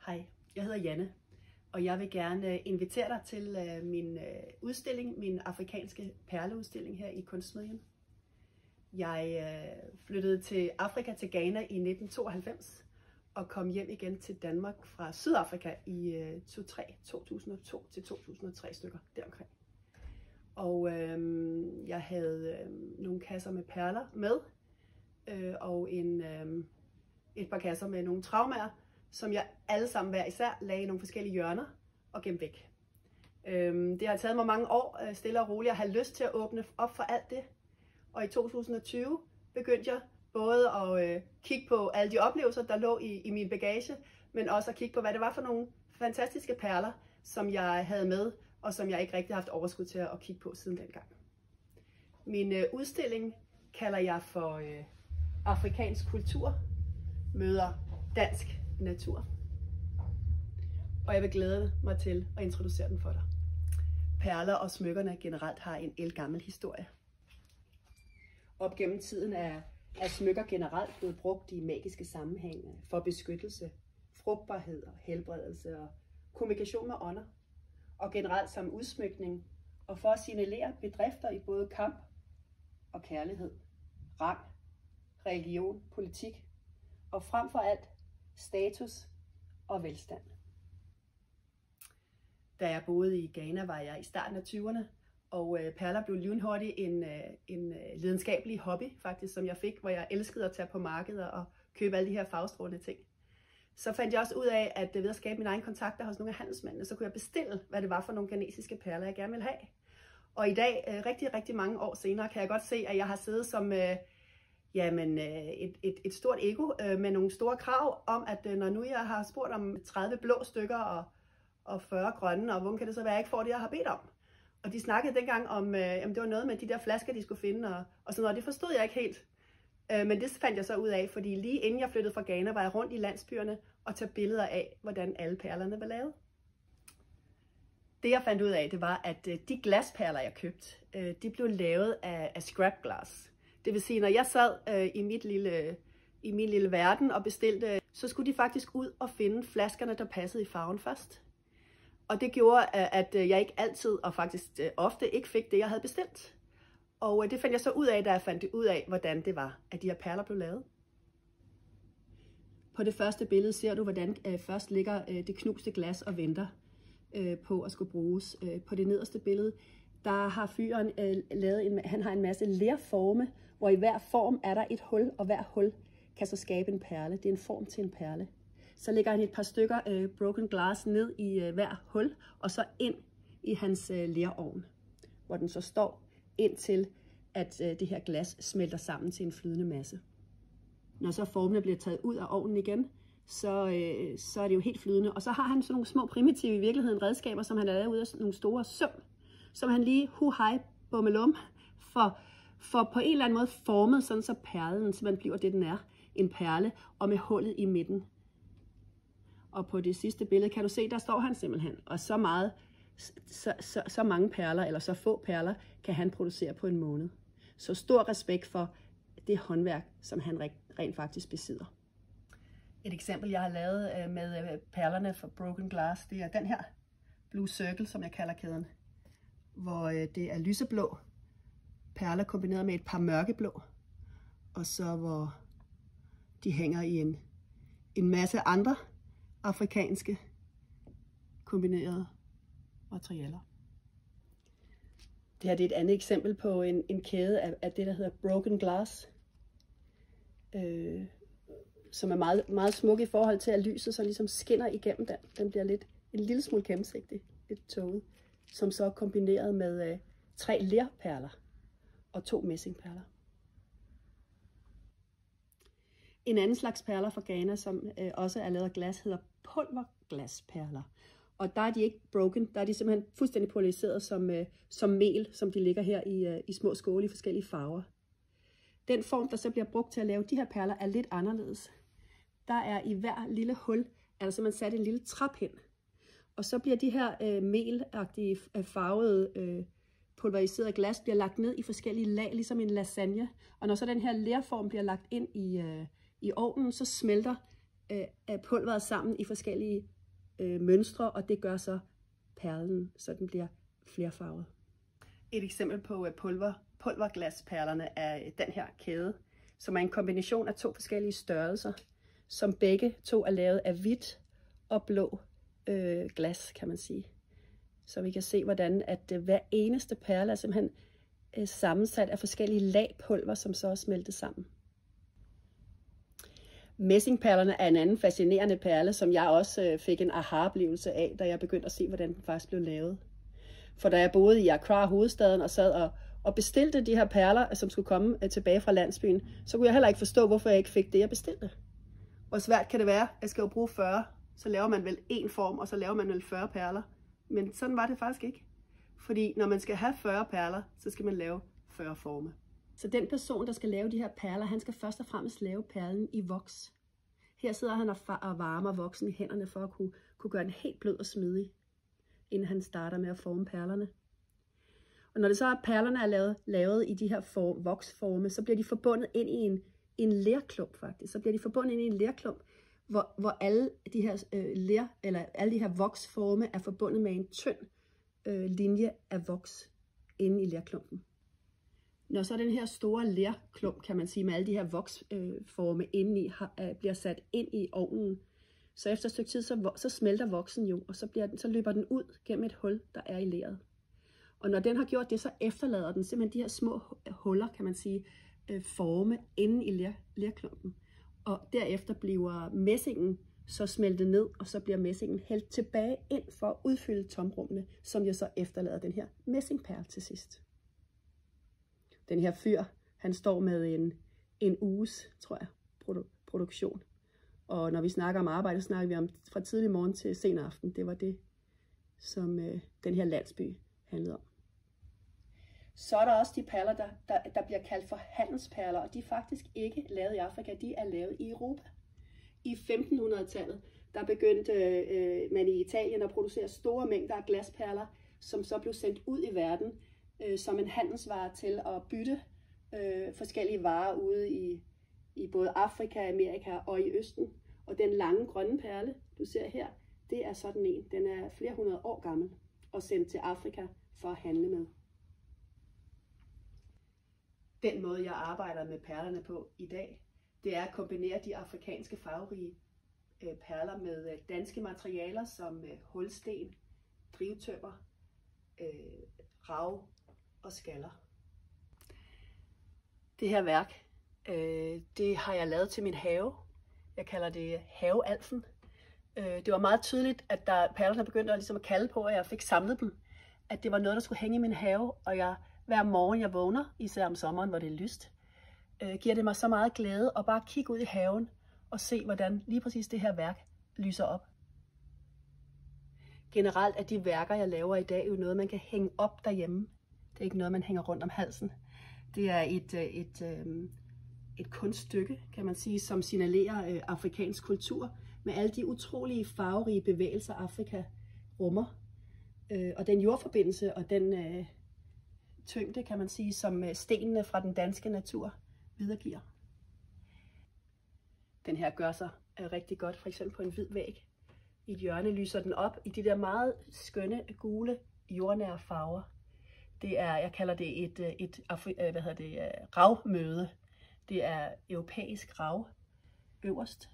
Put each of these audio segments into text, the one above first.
Hej, jeg hedder Janne, og jeg vil gerne invitere dig til min udstilling, min afrikanske perleudstilling her i Kunstsmedjen. Jeg flyttede til Afrika, til Ghana i 1992, og kom hjem igen til Danmark fra Sydafrika i 2002 til 2003 stykker deromkring. Og jeg havde nogle kasser med perler med, og et par kasser med nogle traumer, som jeg alle sammen hver især lagde i nogle forskellige hjørner og gemte væk. Det har taget mig mange år stille og roligt at have lyst til at åbne op for alt det. Og i 2020 begyndte jeg både at kigge på alle de oplevelser, der lå i min bagage, men også at kigge på, hvad det var for nogle fantastiske perler, som jeg havde med, og som jeg ikke rigtig har haft overskud til at kigge på siden dengang. Min udstilling kalder jeg for Afrikansk kultur møder dansk natur. Og jeg vil glæde mig til at introducere den for dig. Perler og smykkerne generelt har en ældgammel historie. Op gennem tiden er smykker generelt blevet brugt i magiske sammenhænge for beskyttelse, frugtbarhed og helbredelse og kommunikation med ånder. Og generelt som udsmykning og for at signalere bedrifter i både kamp og kærlighed, rang, religion, politik og frem for alt status og velstand. Da jeg boede i Ghana, var jeg i starten af 20'erne, og perler blev lynhurtigt en lidenskabelig hobby, faktisk, som jeg fik, hvor jeg elskede at tage på markedet og købe alle de her farvestrålende ting. Så fandt jeg også ud af, at ved at skabe mine egne kontakter hos nogle af handelsmændene, så kunne jeg bestille, hvad det var for nogle ghanesiske perler, jeg gerne ville have. Og i dag, rigtig mange år senere, kan jeg godt se, at jeg har siddet som et stort ego med nogle store krav om, at når nu jeg har spurgt om 30 blå stykker og 40 grønne, og hvordan kan det så være, at jeg ikke får det, jeg har bedt om? Og de snakkede dengang om, det var noget med de der flasker, de skulle finde, og sådan noget. Det forstod jeg ikke helt. Men det fandt jeg så ud af, fordi lige inden jeg flyttede fra Ghana, var jeg rundt i landsbyerne og tage billeder af, hvordan alle perlerne var lavet. Det jeg fandt ud af, det var, at de glasperler, jeg købte, de blev lavet af scrap glass. Det vil sige, når jeg sad i min lille verden og bestilte, så skulle de faktisk ud og finde flaskerne, der passede i farven først. Og det gjorde, at jeg ikke altid og faktisk ofte ikke fik det, jeg havde bestilt. Og det fandt jeg så ud af, da jeg fandt ud af, hvordan det var, at de her perler blev lavet. På det første billede ser du, hvordan først ligger det knuste glas og venter på at skulle bruges. På det nederste billede, der har fyren han har en masse lerforme, hvor i hver form er der et hul, og hver hul kan så skabe en perle. Det er en form til en perle. Så lægger han et par stykker broken glass ned i hver hul, og så ind i hans lerovn, hvor den så står indtil, at det her glas smelter sammen til en flydende masse. Når så formene bliver taget ud af ovnen igen, så er det jo helt flydende. Og så har han sådan nogle små primitive i virkeligheden redskaber, som han har lavet ud af nogle store søm, som han lige hej bummelum for på en eller anden måde formet, sådan så perlen simpelthen bliver det, den er. En perle, og med hullet i midten. Og på det sidste billede kan du se, der står han simpelthen. Og så mange perler, eller så få perler, kan han producere på en måned. Så stor respekt for det håndværk, som han rent faktisk besidder. Et eksempel, jeg har lavet med perlerne fra Broken Glass, det er den her Blue Circle, som jeg kalder kæden. Hvor det er lyseblå perler kombineret med et par mørkeblå. Og så hvor de hænger i en masse andre afrikanske kombinerede materialer. Det her det er et andet eksempel på en kæde af det, der hedder Broken Glass, som er meget, meget smuk i forhold til, at lyset så ligesom skinner igennem den. Den bliver en lille smule gennemsigtig, lidt tåget, som så er kombineret med 3 lerperler og 2 messingperler. En anden slags perler fra Ghana, som også er lavet af glas, hedder pulverglasperler. Og der er de ikke broken, der er de simpelthen fuldstændig polariseret som mel, som de ligger her i små skåle i forskellige farver. Den form, der så bliver brugt til at lave de her perler, er lidt anderledes. Der er i hver lille hul, altså man sat en lille trap hen. Og så bliver de her melagtige farvede pulveriserede glas bliver lagt ned i forskellige lag, ligesom en lasagne. Og når så den her lerform bliver lagt ind i ovnen, så smelter pulveret sammen i forskellige mønstre, og det gør så perlen, så den bliver flerfarvet. Et eksempel på pulverglasperlerne er den her kæde, som er en kombination af 2 forskellige størrelser, som begge to er lavet af hvidt og blå glas, kan man sige. Så vi kan se, hvordan at hver eneste perle er simpelthen sammensat af forskellige lag pulver, som så er smeltet sammen. Messingperlerne er en anden fascinerende perle, som jeg også fik en aha-oplevelse af, da jeg begyndte at se, hvordan den faktisk blev lavet. For da jeg boede i Accra, hovedstaden, og sad og bestilte de her perler, som skulle komme tilbage fra landsbyen, så kunne jeg heller ikke forstå, hvorfor jeg ikke fik det, jeg bestilte. Hvor svært kan det være? Jeg skal jo bruge 40, så laver man vel en form, og så laver man vel 40 perler. Men sådan var det faktisk ikke. Fordi når man skal have 40 perler, så skal man lave 40 forme. Så den person, der skal lave de her perler, han skal først og fremmest lave perlen i voks. Her sidder han og varmer voksen i hænderne for at kunne gøre den helt blød og smidig, inden han starter med at forme perlerne. Og når det så er perlerne er lavet i de her voksforme, så bliver de forbundet ind i en lerklump faktisk. Så bliver de forbundet ind i en lerklump, hvor alle de her alle de her voksforme er forbundet med en tynd linje af voks inde i lerklumpen. Når så den her store lerklump, kan man sige, med alle de her voksforme indeni, bliver sat ind i ovnen, så efter et stykke tid, så smelter voksen jo, og så løber den ud gennem et hul, der er i leret. Og når den har gjort det, så efterlader den simpelthen de her små huller, kan man sige, forme inde i lerklumpen. Og derefter bliver messingen så smeltet ned, og så bliver messingen hældt tilbage ind for at udfylde tomrummene, som jo så efterlader den her messingperle til sidst. Den her fyr, han står med en uges, tror jeg, produktion. Og når vi snakker om arbejde, snakker vi om fra tidlig morgen til sen aften. Det var det, som den her landsby handlede om. Så er der også de perler, der bliver kaldt for handelsperler, og de er faktisk ikke lavet i Afrika, de er lavet i Europa. I 1500-tallet, der begyndte man i Italien at producere store mængder af glasperler, som så blev sendt ud i verden som en handelsvare til at bytte forskellige varer ude i både Afrika, Amerika og i Østen. Og den lange grønne perle, du ser her, det er sådan en. Den er flere hundrede år gammel og sendt til Afrika for at handle med. Den måde, jeg arbejder med perlerne på i dag, det er at kombinere de afrikanske farverige perler med danske materialer som hulsten, drivtømmer, rav og skaller. Det her værk, det har jeg lavet til min have. Jeg kalder det havealfen. Det var meget tydeligt, at da perlerne begyndte at kalde på, at jeg fik samlet dem, at det var noget, der skulle hænge i min have, og hver morgen jeg vågner, især om sommeren, hvor det er lyst, giver det mig så meget glæde at bare kigge ud i haven og se, hvordan lige præcis det her værk lyser op. Generelt er de værker, jeg laver i dag, jo noget, man kan hænge op derhjemme. Det er ikke noget, man hænger rundt om halsen. Det er et kunststykke, kan man sige, som signalerer afrikansk kultur, med alle de utrolige farverige bevægelser, Afrika rummer. Og den jordforbindelse og den tyngde, kan man sige, som stenene fra den danske natur videregiver. Den her gør sig rigtig godt, for eksempel på en hvid væg. I et hjørne lyser den op i de der meget skønne, gule, jordnære farver. Det er, jeg kalder det et ravmøde. Det er europæisk rav øverst,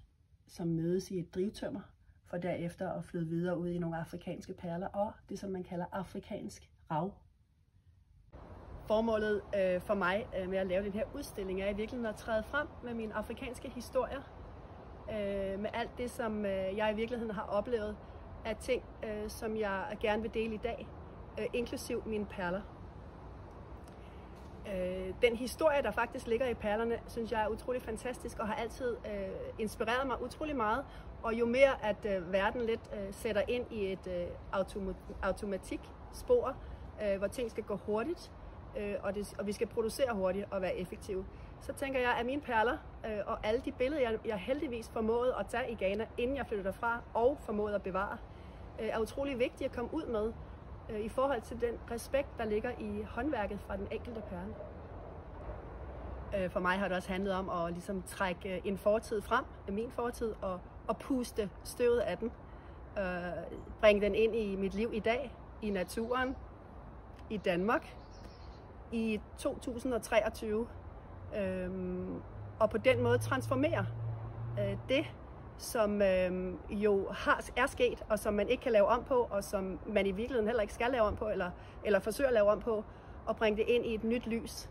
som mødes i et drivtømmer, for derefter at flyde videre ud i nogle afrikanske perler, og det som man kalder afrikansk rav. Formålet for mig med at lave den her udstilling er i virkeligheden at træde frem med mine afrikanske historier, med alt det, som jeg i virkeligheden har oplevet af ting, som jeg gerne vil dele i dag, inklusiv mine perler. Den historie, der faktisk ligger i perlerne, synes jeg er utrolig fantastisk og har altid inspireret mig utrolig meget. Og jo mere at verden lidt sætter ind i et automatikspor, hvor ting skal gå hurtigt, og vi skal producere hurtigt og være effektive, så tænker jeg, at mine perler og alle de billeder, jeg heldigvis formåede at tage i Ghana, inden jeg flyttede derfra, og formåede at bevare, er utrolig vigtigt at komme ud med i forhold til den respekt, der ligger i håndværket fra den enkelte perle. For mig har det også handlet om at ligesom trække en fortid frem, min fortid, og puste støvet af den. Bringe den ind i mit liv i dag, i naturen, i Danmark, i 2023. Og på den måde transformere det, som jo er sket, og som man ikke kan lave om på, og som man i virkeligheden heller ikke skal lave om på, eller forsøge at lave om på, og bringe det ind i et nyt lys,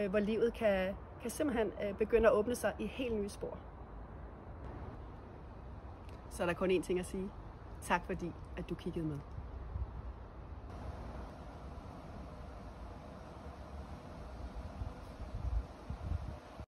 hvor livet kan simpelthen begynde at åbne sig i helt nye spor. Så er der kun én ting at sige. Tak fordi, at du kiggede med.